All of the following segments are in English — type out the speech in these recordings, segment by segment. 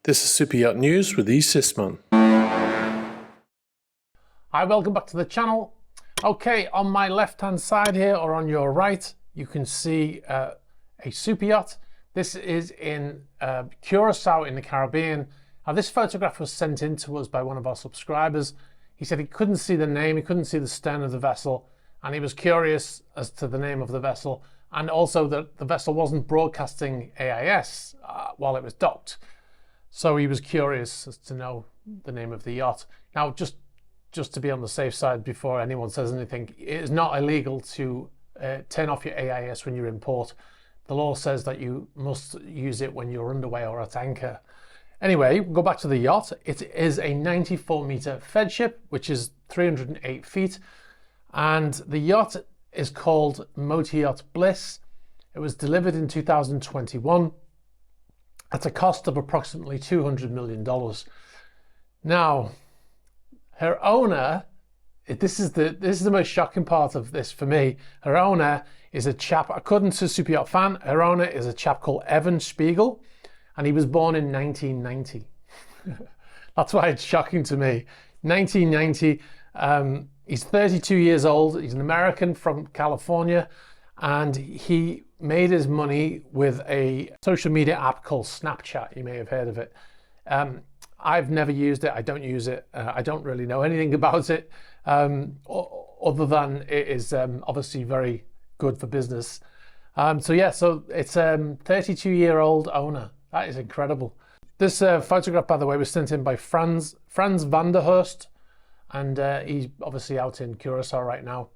This is Super Yacht News with E. Sisman. Hi, welcome back to the channel. Okay, on my left hand side here, or on your right, you can see a super yacht. This is in Curacao in the Caribbean. Now this photograph was sent in to us by one of our subscribers. He said he couldn't see the name, he couldn't see the stern of the vessel, and he was curious as to the name of the vessel, and also that the vessel wasn't broadcasting AIS while it was docked. So he was curious as to know the name of the yacht. Now, just to be on the safe side before anyone says anything, it is not illegal to turn off your AIS when you're in port. The law says that you must use it when you're underway or at anchor. Anyway, we'll go back to the yacht. It is a 94-meter fed ship, which is 308 feet. And the yacht is called Motor Yacht Bliss. It was delivered in 2021. At a cost of approximately $200 million. Now, her owner, this is the most shocking part of this for me. Her owner is a chap, according to Super Yacht Fan, her owner is a chap called Evan Spiegel, and he was born in 1990. That's why it's shocking to me. 1990, he's 32 years old, he's an American from California, and he made his money with a social media app called Snapchat. You may have heard of it. I've never used it. I don't use it. I don't really know anything about it, other than it is obviously very good for business. So it's a 32-year-old owner. That is incredible. This photograph, by the way, was sent in by Franz van der Hurst, and he's obviously out in Curacao right now.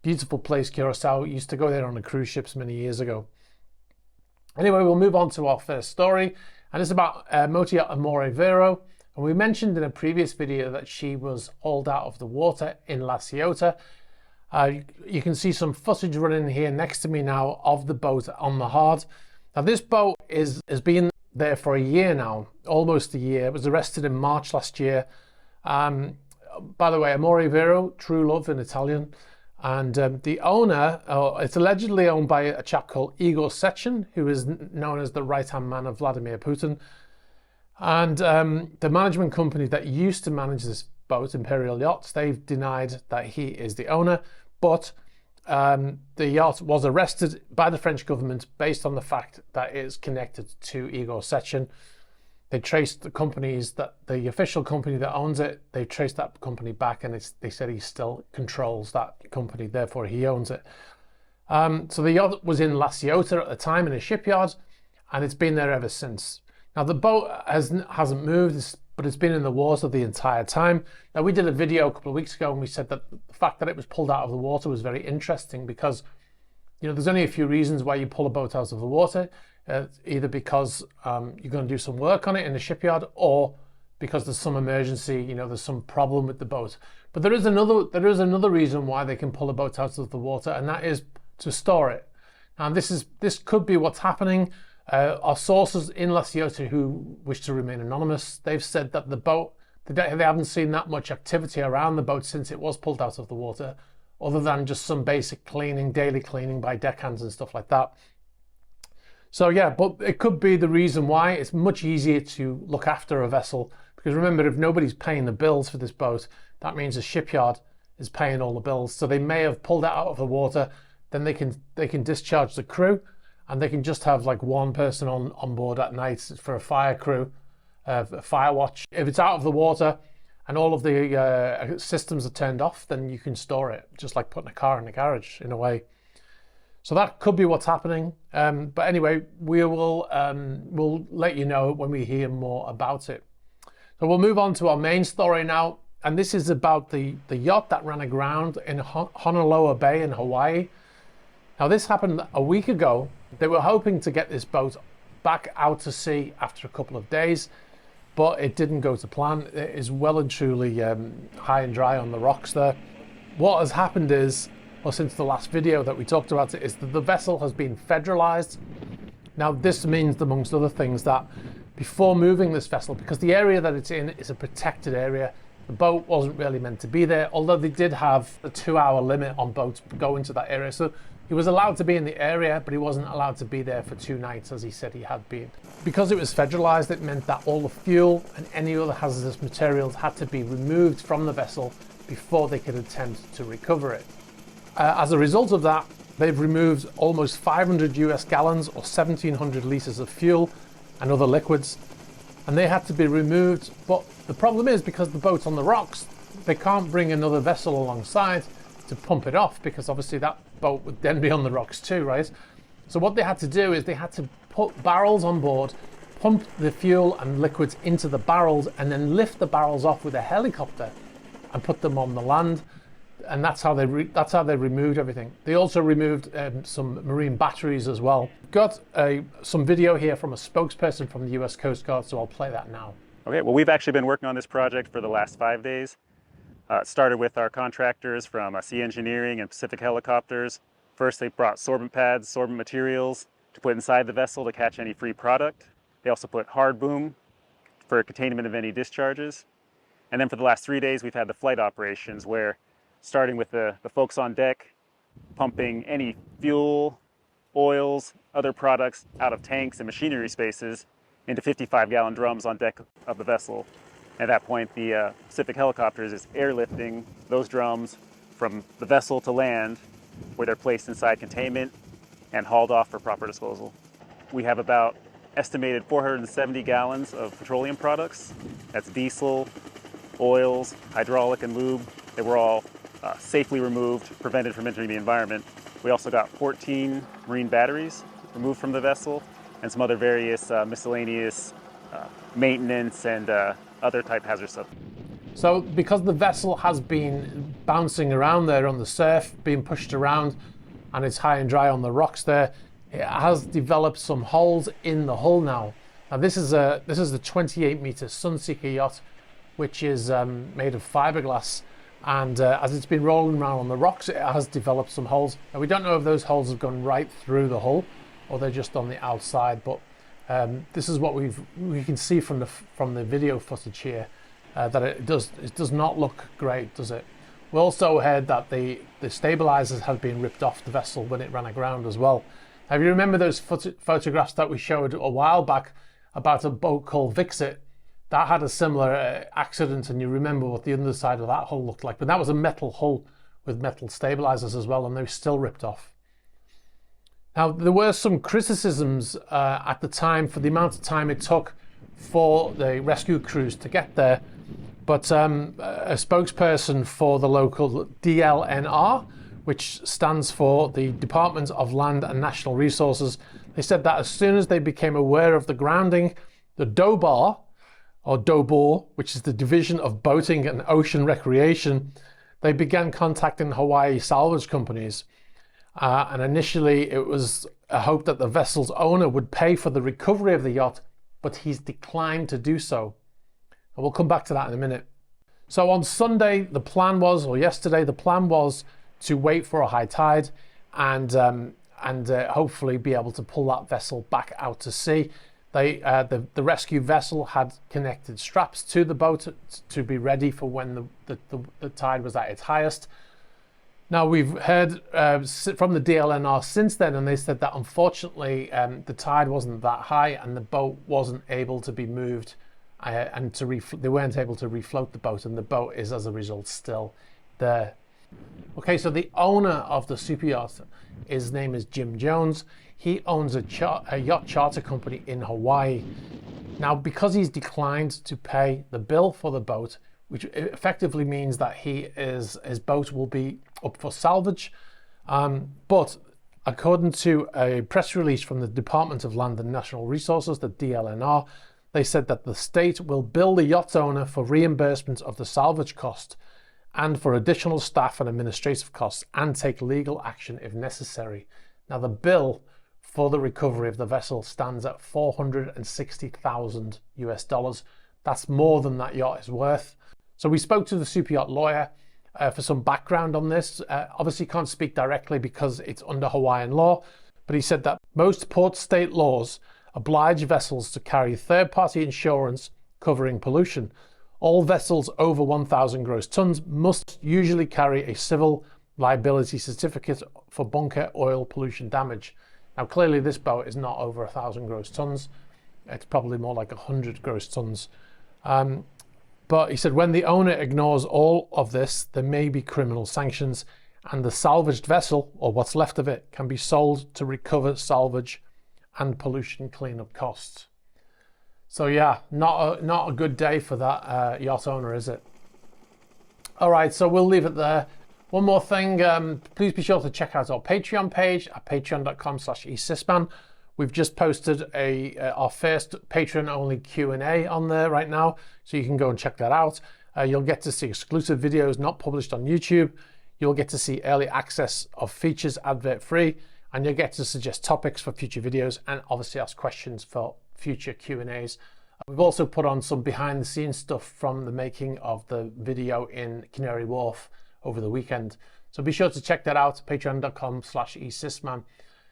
Beautiful place, Curacao. Used to go there on the cruise ships many years ago. Anyway, we'll move on to our first story, and it's about Motor Yacht Amore Vero. And we mentioned in a previous video that she was hauled out of the water in La Ciotta. You can see some footage running here next to me now of the boat on the hard. Now this boat has been there for a year now, almost a year. It was arrested in March last year. By the way, Amore Vero, true love in Italian. And the owner, it's allegedly owned by a chap called Igor Sechin, who is known as the right-hand man of Vladimir Putin. And the management company that used to manage this boat, Imperial Yachts, they've denied that he is the owner. But the yacht was arrested by the French government based on the fact that it is connected to Igor Sechin. They traced the official company that owns it, they traced that company back, and they said he still controls that company, therefore he owns it. So the yacht was in La Ciotta at the time in a shipyard, and it's been there ever since. Now the boat hasn't moved, but it's been in the water the entire time. Now we did a video a couple of weeks ago and we said that the fact that it was pulled out of the water was very interesting because, there's only a few reasons why you pull a boat out of the water. Either because you're going to do some work on it in the shipyard, or because there's some emergency, there's some problem with the boat. But there is another reason why they can pull a boat out of the water, and that is to store it. And this could be what's happening. Our sources in La Ciotta, who wish to remain anonymous, they've said that the boat, they haven't seen that much activity around the boat since it was pulled out of the water, other than just some basic cleaning, daily cleaning by deckhands and stuff like that. So yeah, but it could be the reason why. It's much easier to look after a vessel, because remember, if nobody's paying the bills for this boat, that means the shipyard is paying all the bills. So they may have pulled it out of the water, then they can discharge the crew, and they can just have like one person on board at night for a fire crew, a fire watch. If it's out of the water and all of the systems are turned off, then you can store it, just like putting a car in the garage in a way. So that could be what's happening. But anyway, we'll let you know when we hear more about it. So we'll move on to our main story now. And this is about the yacht that ran aground in Honolua Bay in Hawaii. Now this happened a week ago. They were hoping to get this boat back out to sea after a couple of days, but it didn't go to plan. It is well and truly high and dry on the rocks there. What has happened is, or since the last video that we talked about it, is that the vessel has been federalized. Now this means, amongst other things, that before moving this vessel, because the area that it's in is a protected area, the boat wasn't really meant to be there, although they did have a 2-hour limit on boats going to that area. So He was allowed to be in the area, but he wasn't allowed to be there for 2 nights as he said he had been. Because it was federalized, it meant that all the fuel and any other hazardous materials had to be removed from the vessel before they could attempt to recover it. As a result of that, they've removed almost 500 US gallons or 1,700 litres of fuel and other liquids, and they had to be removed. But the problem is, because the boat's on the rocks, they can't bring another vessel alongside to pump it off, because obviously that boat would then be on the rocks too, right? So what they had to do is they had to put barrels on board, pump the fuel and liquids into the barrels, and then lift the barrels off with a helicopter and put them on the land. And that's how they removed everything. They also removed some marine batteries as well. Got some video here from a spokesperson from the US Coast Guard, so I'll play that now. Okay, well, we've actually been working on this project for the last 5 days. It started with our contractors from Sea Engineering and Pacific Helicopters. First, they brought sorbent pads, sorbent materials to put inside the vessel to catch any free product. They also put hard boom for containment of any discharges. And then for the last 3 days, we've had the flight operations where, starting with the folks on deck, pumping any fuel, oils, other products out of tanks and machinery spaces into 55-gallon drums on deck of the vessel. At that point, the Pacific Helicopters is airlifting those drums from the vessel to land, where they're placed inside containment and hauled off for proper disposal. We have about estimated 470 gallons of petroleum products. That's diesel, oils, hydraulic, and lube. They were all safely removed, prevented from entering the environment. We also got 14 marine batteries removed from the vessel, and some other various miscellaneous maintenance and other type hazard stuff. So because the vessel has been bouncing around there on the surf, being pushed around, and it's high and dry on the rocks there, it has developed some holes in the hull now. Now this is the 28-meter Sunseeker yacht, which is made of fiberglass, and as it's been rolling around on the rocks, it has developed some holes. Now we don't know if those holes have gone right through the hull or they're just on the outside, but this is what we can see from the video footage here, that it does not look great, does it? We also heard that the stabilizers had been ripped off the vessel when it ran aground as well. Now, if you remember those photographs that we showed a while back about a boat called Vixit, that had a similar accident, and you remember what the underside of that hull looked like. But that was a metal hull with metal stabilizers as well, and they were still ripped off. Now, there were some criticisms at the time for the amount of time it took for the rescue crews to get there, but a spokesperson for the local DLNR, which stands for the Department of Land and National Resources, they said that as soon as they became aware of the grounding, the DOBAR, or DOBOR, which is the Division of Boating and Ocean Recreation, they began contacting Hawaii salvage companies. And initially it was a hope that the vessel's owner would pay for the recovery of the yacht, but he's declined to do so. And we'll come back to that in a minute. So on Sunday, the plan was, or yesterday, the plan was to wait for a high tide and hopefully be able to pull that vessel back out to sea. The rescue vessel had connected straps to the boat to be ready for when the tide was at its highest. Now, we've heard from the DLNR since then, and they said that unfortunately the tide wasn't that high and the boat wasn't able to be moved, and they weren't able to refloat the boat, and the boat is as a result still there. Okay, so the owner of the superyacht, his name is Jim Jones. He owns a yacht charter company in Hawaii. Now, because he's declined to pay the bill for the boat, which effectively means that his boat will be up for salvage. But according to a press release from the Department of Land and National Resources, the DLNR, they said that the state will bill the yacht owner for reimbursement of the salvage cost and for additional staff and administrative costs, and take legal action if necessary. Now, the bill for the recovery of the vessel stands at $460,000 US. That's more than that yacht is worth. So we spoke to the Superyacht Lawyer for some background on this. Obviously can't speak directly because it's under Hawaiian law, but he said that most port state laws oblige vessels to carry third-party insurance covering pollution. All vessels over 1,000 gross tons must usually carry a civil liability certificate for bunker oil pollution damage. Now, clearly this boat is not over 1,000 gross tons. It's probably more like 100 gross tons. But he said, when the owner ignores all of this, there may be criminal sanctions, and the salvaged vessel, or what's left of it, can be sold to recover salvage and pollution cleanup costs. So yeah, not a good day for that yacht owner, is it? All right, so we'll leave it there. One more thing, please be sure to check out our Patreon page at patreon.com/eSysman. We've just posted our first Patreon-only Q&A on there right now, so you can go and check that out. You'll get to see exclusive videos not published on YouTube. You'll get to see early access of features advert-free, and you'll get to suggest topics for future videos and obviously ask questions for future Q&As. We've also put on some behind-the-scenes stuff from the making of the video in Canary Wharf over the weekend. So be sure to check that out, patreon.com/eSysman.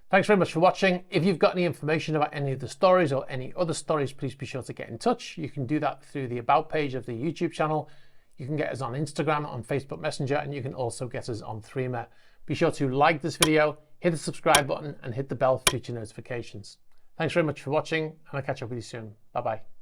Thanks very much for watching. If you've got any information about any of the stories or any other stories, please be sure to get in touch. You can do that through the About page of the YouTube channel. You can get us on Instagram, on Facebook Messenger, and you can also get us on Threema. Be sure to like this video, hit the subscribe button, and hit the bell for future notifications. Thanks very much for watching, and I'll catch up with you soon. Bye-bye.